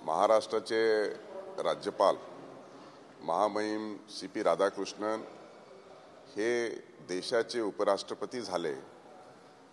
महाराष्ट्राचे राज्यपाल महामहिम CP राधाकृष्णन हे देशाचे उपराष्ट्रपती झाले।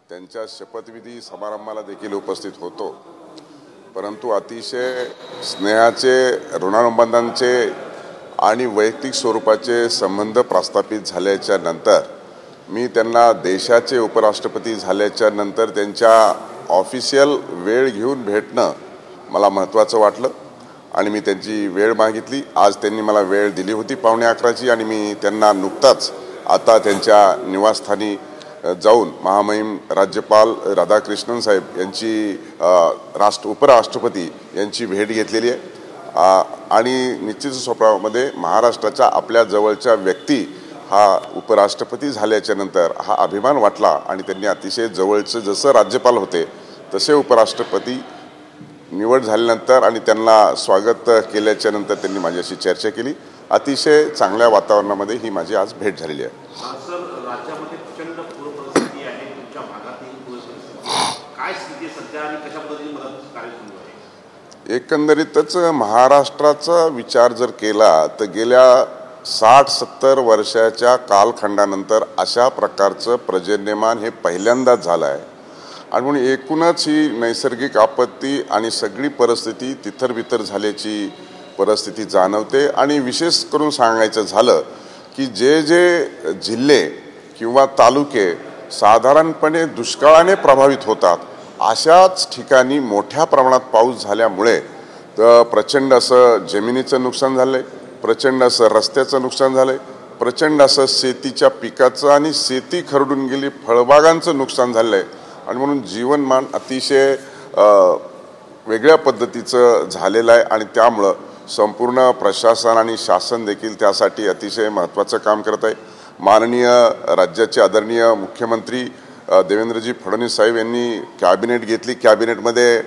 त्यांच्या शपथविधी समारंभाला देखील उपस्थित होतो, परंतु अतिशय स्नेहाचे, ऋणानुबंधांचे आणि वैयक्तिक स्वरूपाचे संबंध प्रस्थापित झाल्याच्या नंतर मी त्यांना देशाचे उपराष्ट्रपती झाल्याच्या नंतर त्यांच्या ऑफिशियल वेळ घेऊन भेटणं मला महत्त्वाचं वाटलं आणि मी त्यांची वेळ मागितली। आज त्यांनी मला वेळ दिली होती 11:15ची आणि मी त्यांना नुकताच आता त्यांच्या निवासस्थानी जाऊन महामहिम राज्यपाल राधाकृष्णन साहेब यांची उपराष्ट्रपती यांची भेट घेतलेली आहे आणि निश्चित स्वरूपामध्ये महाराष्ट्राच्या आपल्या जवळच्या व्यक्ती हा उपराष्ट्रपती झाल्याच्या नंतर हा अभिमान वाटला आणि त्यांनी अतिशय जवळचं जसं राज्यपाल होते तसे उपराष्ट्रपती निवड झाल्यानंतर आणि त्यांना स्वागत केल्याच्या नंतर त्यांनी माझ्याशी चर्चा केली। अतिशय चांगल्या वातावरणामध्ये ही माझी आज भेट झालेली आहे। सर, राज्यामध्ये प्रचंड पूर परिस्थिती आहे, तुमच्या भागातील पूर परिस्थिती काय स्थिती सध्या आणि कशा पद्धतीने मदत कार्य सुरू आहे? एकंदरीतच महाराष्ट्राचा विचार जर केला तर गेल्या 60-70 वर्षाच्या कालखंडानंतर अशा प्रकारचं पर्जन्यमान हे पहिल्यांदाच झालं आहे आणि म्हणून एकूणच ही नैसर्गिक आपत्ती आणि सगळी परिस्थिती तिथरबिथर झाल्याची परिस्थिती जाणवते। आणि विशेष करून सांगायचं झालं की जे जे जिल्हे किंवा तालुके साधारणपणे दुष्काळाने प्रभावित होतात अशाच ठिकाणी मोठ्या प्रमाणात पाऊस झाल्यामुळे तर प्रचंड असं जमिनीचं नुकसान झालंय, प्रचंड असं रस्त्याचं नुकसान झालंय, प्रचंड असं शेतीच्या पिकाचं आणि शेती खरडून गेली फळबागांचं नुकसान झालंय आणि म्हणून जीवनमान अतिशय वेगळ्या पद्धतीचं झालेलं आहे आणि त्यामुळं संपूर्ण प्रशासन आणि शासन देखील त्यासाठी अतिशय महत्त्वाचं काम करत आहे। माननीय राज्याचे आदरणीय मुख्यमंत्री देवेंद्रजी फडणवीस साहेब यांनी कॅबिनेट घेतली, कॅबिनेटमध्ये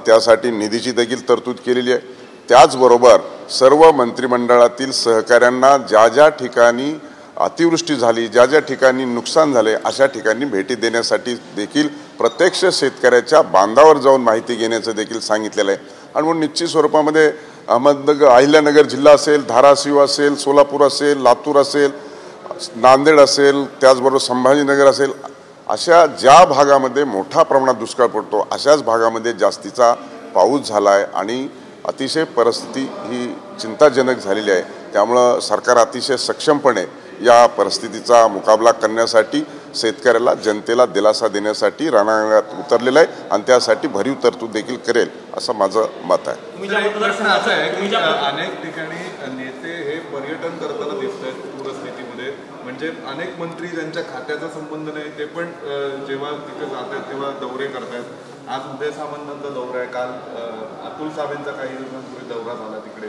त्यासाठी निधीची देखील तरतूद केलेली आहे। त्याचबरोबर सर्व मंत्रिमंडळातील सहकाऱ्यांना ज्या ज्या ठिकाणी अतिवृष्टी झाली, ज्या ज्या ठिकाणी नुकसान झाले अशा ठिकाणी भेटी देण्यासाठी देखील प्रत्यक्ष शेतकऱ्याच्या बांधावर जाऊन माहिती घेण्याचं देखील सांगितलेलं आहे आणि म्हणून निश्चित स्वरूपामध्ये अहिल्यानगर जिल्हा असेल, धाराशिव असेल, सोलापूर असेल, लातूर असेल, नांदेड असेल, त्याचबरोबर संभाजीनगर असेल, अशा ज्या भागामध्ये मोठ्या प्रमाणात दुष्काळ पडतो अशाच भागामध्ये जास्तीचा पाऊस झाला आहे आणि अतिशय परिस्थिती ही चिंताजनक झालेली आहे। त्यामुळं सरकार अतिशय सक्षमपणे या परिस्थितीचा मुकाबला करण्यासाठी शेतकऱ्याला, जनतेला दिलासा देण्यासाठी रणांगणात उतरलेलं आहे आणि त्यासाठी भरीव तरतूद देखील करेल असं माझं मत आहे। अनेक ठिकाणी नेते हे पर्यटन करताना दिसत आहेत पूरस्थितीमध्ये, म्हणजे अनेक मंत्री ज्यांच्या खात्याचा संबंध नाही ते पण जेव्हा तिथे जात आहेत तेव्हा दौरे करतायत। आज उदय सामंतांचा दौरा आहे, काल अतुल सावेंचा काही दिवसांपूर्वी दौरा झाला तिकडे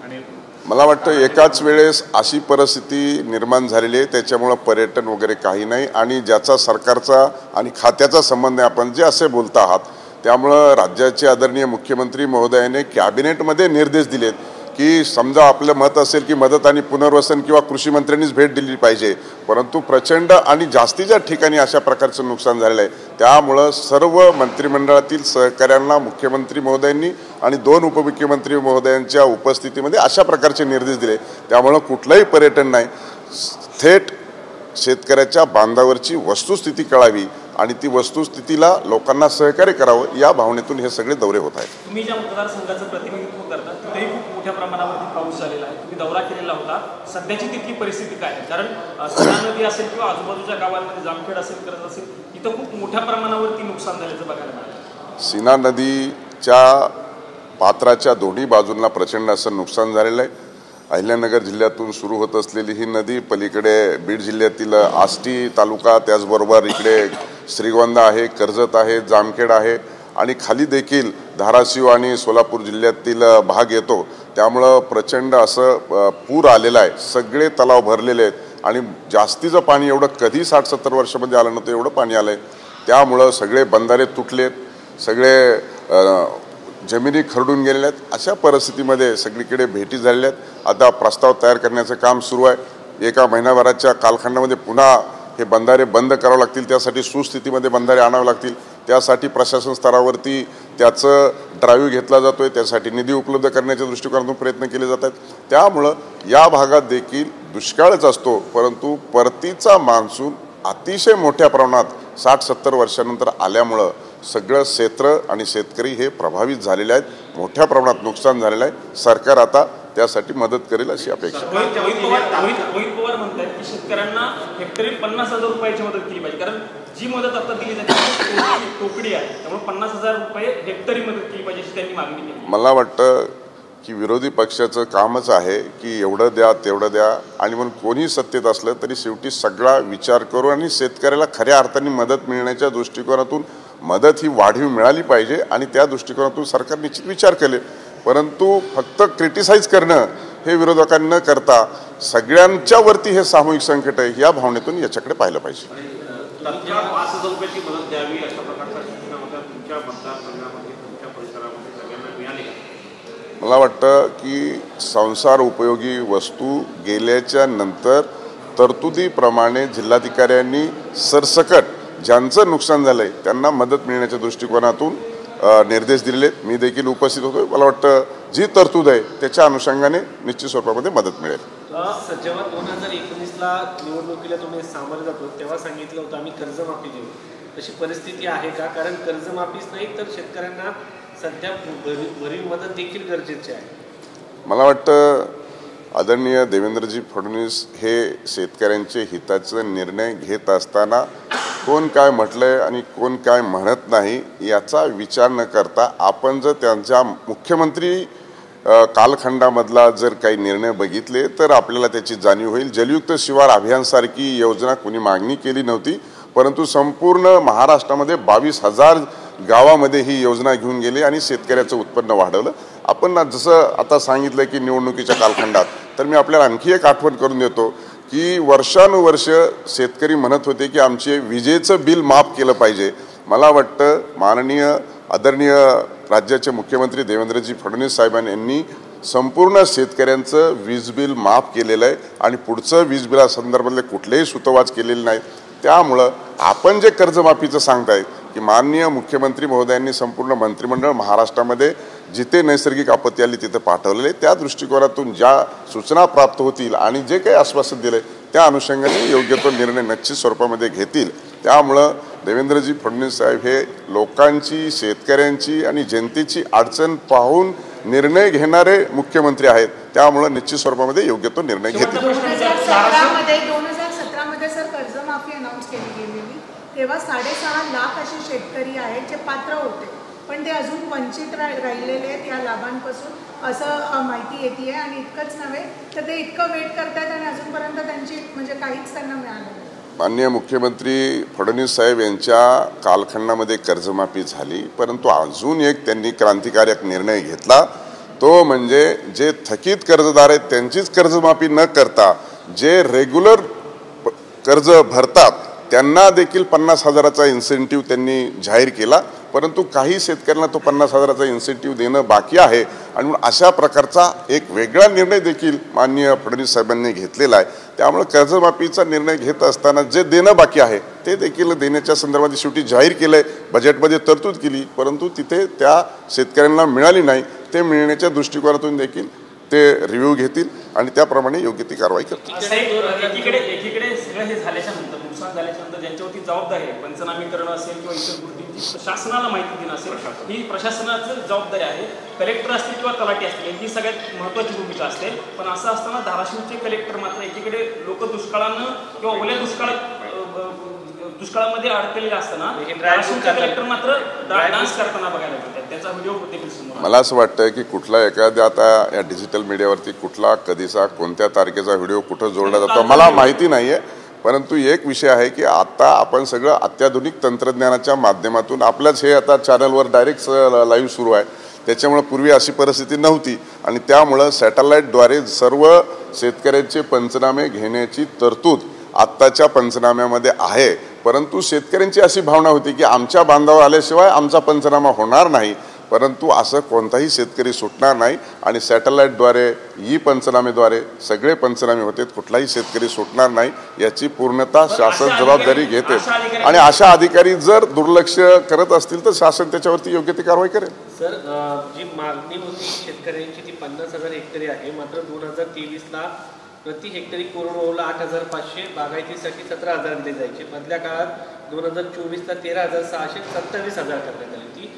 आणि मला वाटतं एकाच वेळेस अशी परिस्थिती निर्माण झालेली आहे त्याच्यामुळं पर्यटन वगैरे काही नाही आणि ज्याचा सरकारचा आणि खात्याचा संबंध आहे आपण जे असे बोलता आहात त्यामुळं राज्याचे आदरणीय मुख्यमंत्री महोदयाने कॅबिनेटमध्ये निर्देश दिलेत की समजा आपलं मत असेल की मदत आणि पुनर्वसन किंवा कृषी मंत्र्यांनीच भेट दिली पाहिजे, परंतु प्रचंड आणि जास्तीच्या ठिकाणी अशा प्रकारचं नुकसान झालेलं आहे। त्यामुळं सर्व मंत्रिमंडळातील सहकाऱ्यांना मुख्यमंत्री महोदयांनी आणि 2 उपमुख्यमंत्री महोदयांच्या उपस्थितीमध्ये अशा प्रकारचे निर्देश दिले। त्यामुळं कुठलंही पर्यटन नाही, थेट शेतकऱ्याच्या बांधावरची वस्तुस्थिती कळावी आणि ती वस्तुस्थितीला लोकांना सहकार्य करावं या भावनेतून हे सगळे दौरे होत आहेत। तुम्ही ज्या मतदारसंघाचं प्रतिनिधित्व करता तिथेही खूप मोठ्या प्रमाणावरती पाऊस झालेला आहे, तुम्ही दौरा केलेला होता, सध्याची तिथली परिस्थिती काय आहे? कारण सीना नदी असेल किंवा आजूबाजूच्या गावांमध्ये जामखेड असेल, करत असेल, इथं खूप मोठ्या प्रमाणावरती नुकसान झाल्याचं बघायला मिळालं। सीना नदीच्या पात्राच्या दोन्ही बाजूंना प्रचंड असं नुकसान झालेलं आहे। अहिल्यानगर जिल्ह्यातून सुरू होत असलेली ही नदी पलीकडे बीड जिल्ह्यातील आष्टी तालुका, त्याचबरोबर इकडे श्रीगोंदा आहे, कर्जत आहे, जामखेड आहे आणि खाली देखील धाराशिव आणि सोलापूर जिल्ह्यातील भाग येतो। त्यामुळं प्रचंड असं पूर आलेला आहे, सगळे तलाव भरलेले आहेत आणि जास्तीचं पाणी एवढं कधी 60-70 वर्षामध्ये आलं नव्हतं एवढं पाणी आलं आहे। त्यामुळं सगळे बंधारे तुटलेत, सगळे जमिनी खरडून गेलेल्या आहेत। अशा परिस्थितीमध्ये सगळीकडे भेटी झालेल्या आहेत। आता प्रस्ताव तयार करण्याचं काम सुरू आहे। एका महिनाभराच्या कालखंडामध्ये पुन्हा हे बंधारे बंद करावे लागतील, त्यासाठी सुस्थितीमध्ये बंधारे आणावे लागतील। त्यासाठी प्रशासन स्तरावरती त्याचं ड्राईव्ह घेतला जातो आहे, त्यासाठी निधी उपलब्ध करण्याच्या दृष्टिकोनातून प्रयत्न केले जात आहेत. त्यामुळं या भागात देखील दुष्काळच असतो, परंतु परतीचा मान्सून अतिशय मोठ्या प्रमाणात 60-70 वर्षानंतर आल्यामुळं सगळं क्षेत्र आणि शेतकरी हे प्रभावित झालेले आहेत, मोठ्या प्रमाणात नुकसान झालेलं आहे. सरकार आता त्यासाठी मदत करेल अशी अपेक्षा. रोहित पवार म्हणतात की शेतकऱ्यांना हेक्टरी 50,000 रुपयाची मदत केली पाहिजे, कारण जी मदत आता दिली जाते टोकडी आहे, त्यामुळे 50,000 रुपये हेक्टरी मदत केली पाहिजे अशी त्यांनी मागणी केली. मला वाटतं की विरोधी पक्षाचं कामच आहे की एवढं द्या तेवढं द्या, आणि म्हणून कोणी सत्तेत असलं तरी शेवटी सगळा विचार करू आणि शेतकऱ्याला खऱ्या अर्थाने मदत मिळण्याच्या दृष्टिकोनातून मदत ही वाढीव मिळाली पाहिजे आणि त्या दृष्टिकोनातून सरकार निश्चित विचार केले. परंतु फक्त क्रिटिसाइज करणं हे विरोधकांनी न करता सगळ्यांच्या वरती हे सामूहिक संकट आहे या भावनेतून याच्याकडे पाहिलं पाहिजे. 5,000 रुपयाची मदत द्यावी अशा प्रकारचा सूचना होत्या तुमच्या मतदारसंघामध्ये, तुमच्या परिसरामध्ये सगळ्यांना मिळाली का? मला वाटतं की संसार उपयोगी वस्तू गेल्याच्या नंतर तरतुदीप्रमाणे जिल्हाधिकाऱ्यांनी सरसकट ज्यांचं नुकसान झालंय त्यांना मदत मिळण्याच्या दृष्टिकोनातून निर्देश दिलेले. मी देखील उपस्थित होतो. मला वाटतं जी तरतूद आहे त्याच्या अनुषंगाने निश्चित स्वरूपामध्ये मदत मिळेल. जेव्हा 2019ला निवडणुकीला तुम्ही सामोरे जातो तेव्हा सांगितलं होतं आम्ही कर्जमाफी देऊ, तशी परिस्थिती आहे का? कारण कर्जमाफीच नाही तर शेतकऱ्यांना सध्या भरीव मदत देखील गरजेची आहे. मला वाटतं आदरणीय देवेंद्रजी फडणवीस हे शेतकऱ्यांचे हिताचे निर्णय घेत असताना कोण काय म्हटलंय आणि कोण काय म्हणत नाही याचा विचार न करता आपण जर त्यांच्या मुख्यमंत्री कालखंडामधला जर काही निर्णय बघितले तर आपल्याला त्याची जाणीव होईल. जलयुक्त शिवार अभियानसारखी योजना कोणी मागणी केली नव्हती, परंतु संपूर्ण महाराष्ट्रामध्ये 22,000 गावामध्ये ही योजना घेऊन गेली आणि शेतकऱ्याचं उत्पन्न वाढवलं. आपण जसं आता सांगितलं की निवडणुकीच्या कालखंडात, तर मी आपल्याला आणखी एक आठवण करून देतो की वर्षानुवर्ष शेतकरी म्हणत होते की आमचे विजेचं बिल माफ केलं पाहिजे. मला वाटतं माननीय आदरणीय राज्याचे मुख्यमंत्री देवेंद्रजी फडणवीस साहेबांनी संपूर्ण शेतकऱ्यांचं वीज बिल माफ केलेलं आहे आणि पुढचं वीज बिलासंदर्भातले कुठलेही सुतोवाच केलेले नाहीत. त्यामुळं आपण जे कर्जमाफीचं सांगताय की माननीय मुख्यमंत्री महोदयांनी संपूर्ण मंत्रिमंडळ महाराष्ट्रामध्ये जिथे नैसर्गिक आपत्ती आली तिथे पाठवलेले, त्या दृष्टिकोनातून ज्या सूचना प्राप्त होतील आणि जे काही आश्वासन दिले त्या अनुषंगाने योग्य तो निर्णय निश्चित स्वरूपामध्ये घेतील. त्यामुळं देवेंद्रजी फडणवीस साहेब हे लोकांची, शेतकऱ्यांची आणि जनतेची अडचण पाहून निर्णय घेणारे मुख्यमंत्री आहेत. त्यामुळं निश्चित स्वरूपामध्ये योग्य तो निर्णय घेतील. 2017मध्ये सर कर्जमाफी अनाऊन्स केली गेलेली, तेव्हा 6.5 लाख असे शेतकरी आहेत जे पात्र होते, पण ते अजून वंचित राहिलेले आहेत या लाभांपासून असं माहिती येते आहे. आणि इतकंच नव्हे तर ते इतकं वेट करतात आणि अजूनपर्यंत त्यांची म्हणजे काहीच त्यांना मिळालं नाही. माननीय मुख्यमंत्री फडणवीस साहेब यांच्या कालखंडामध्ये कर्जमाफी झाली, परंतु अजून एक त्यांनी क्रांतिकारक निर्णय घेतला, तो म्हणजे जे थकीत कर्जदार आहेत त्यांचीच कर्जमाफी न करता जे रेग्युलर कर्ज भरतात त्यांना देखील 50,000चा इन्सेंटिव्ह त्यांनी जाहीर केला. परंतु काही शेतकऱ्यांना तो 50,000चा इन्सेंटिव्ह देणं बाकी आहे आणि अशा प्रकारचा एक वेगळा निर्णय देखील माननीय फडणवीस साहेबांनी घेतलेला आहे. त्यामुळे कर्जमाफीचा निर्णय घेत असताना जे देणं बाकी आहे ते देखील देण्याच्या संदर्भात शेवटी जाहीर केलंय, बजेटमध्ये तरतूद केली, परंतु तिथे त्या शेतकऱ्यांना मिळाली नाही. ते मिळण्याच्या दृष्टिकोनातून देखील ते रिव्ह्यू घेतील आणि त्याप्रमाणे योग्य ती कारवाई करतील. एकीकडे सगळं हे झाल्याच्या नंतर, नुकसान झाल्याच्या नंतर ज्यांच्यावरती जबाबदारी आहे, पंचनामीकरण असेल किंवा इतर गोष्टींची शासनाला माहिती देणं असेल, ही प्रशासनाची जबाबदारी आहे. कलेक्टर असतील किंवा तलाठी असतील यांची सगळ्यात महत्त्वाची भूमिका असते. पण असं असताना धाराशिवचे कलेक्टर मात्र एकीकडे लोक दुष्काळानं किंवा ओल्या दुष्काळामध्ये अडकलेले असताना धाराशिवचे कलेक्टर मात्र डान्स करताना बघायला मिळतात. त्याचा व्हिडिओ देखील समोर. मला असं वाटतं की कुठला एखाद्या आता या डिजिटल मीडियावरती कुठला कधीचा कोणत्या तारखेचा व्हिडिओ कुठं जोडला जातो मला माहिती नाही आहे, परंतु एक विषय आहे की आता आपण सगळं अत्याधुनिक तंत्रज्ञानाच्या माध्यमातून आपल्याच हे आता चॅनलवर डायरेक्ट लाईव्ह सुरू आहे. त्याच्यामुळे पूर्वी अशी परिस्थिती नव्हती आणि त्यामुळं सॅटेलाईटद्वारे सर्व शेतकऱ्यांचे पंचनामे घेण्याची तरतूद आत्ताच्या पंचनाम्यामध्ये आहे. परंतु शेतकऱ्यांची अशी भावना होती की आमच्या बांधावर आल्याशिवाय आमचा पंचनामा होणार नाही. परंतु असं कोणताही शेतकरी सुटणार नाही आणि सॅटेलाईटद्वारे पंचनामेद्वारे सगळे पंचनामे होते, कुठलाही शेतकरी सुटणार नाही याची पूर्णतः शासन जबाबदारी घेते आणि अशा अधिकारी जर दुर्लक्ष करत असतील तर शासन त्याच्यावरती योग्य ती कारवाई करेल. सर, जी मागणी होती शेतकऱ्यांची ती 50,000 हेक्टरी आहे, मात्र 2023ला प्रति हेक्टरी कोरडवाहूला 8,500, बागायतीसाठी 17,000 दिले जायचे. मधल्या काळात 2024ला 13,600, 27,000 करण्यात आली. ती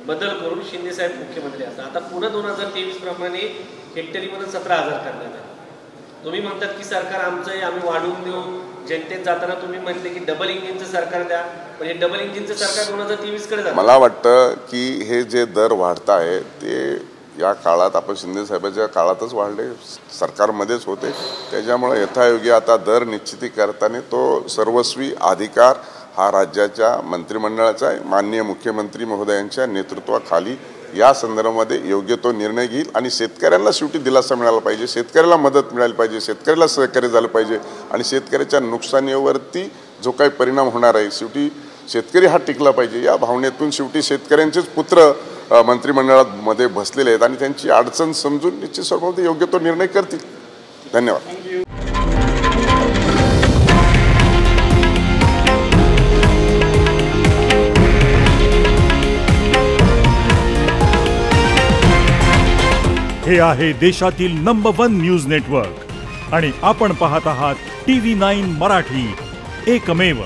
बदल करून शिंदेसाहेब मुख्यमंत्री असतात. आता पुन्हा 2023 प्रमाणे हेक्टरीमध्ये 17,000 करण्यात आले. तुम्ही म्हणतात की सरकार आमचं आहे, आम्ही वाढवून देऊ. जनतेत जाताना तुम्ही म्हटले की डबल इंजिनचं सरकार द्या, पण हे डबल इंजिनचं सरकार 2023कडे जातं. मला वाटतं की हे जे दर वाढत आहे ते या काळात आपण शिंदे साहेबांच्या काळातच वाढले, सरकारमध्येच होते. त्याच्यामुळे यथायोग्य आता दर निश्चिती करताना तो सर्वस्वी अधिकार हा राज्याच्या मंत्रिमंडळाचा आहे. माननीय मुख्यमंत्री महोदयांच्या नेतृत्वाखाली या संदर्भामध्ये योग्य तो निर्णय घेईल आणि शेतकऱ्यांना शेवटी दिलासा मिळाला पाहिजे, शेतकऱ्याला मदत मिळाली पाहिजे, शेतकऱ्याला सहकार्य झालं पाहिजे आणि शेतकऱ्याच्या नुकसानीवरती जो काही परिणाम होणार आहे शेवटी शेतकरी हा टिकला पाहिजे या भावनेतून शेवटी शेतकऱ्यांचेच पुत्र मंत्रिमंडळामध्ये बसलेले आहेत आणि त्यांची अडचण समजून निश्चित स्वरूपात योग्य तो निर्णय करतील. धन्यवाद. हे आहे देशातील नंबर 1 न्यूज नेटवर्क आणि आपण पाहत आहात TV9 मराठी, एकमेव.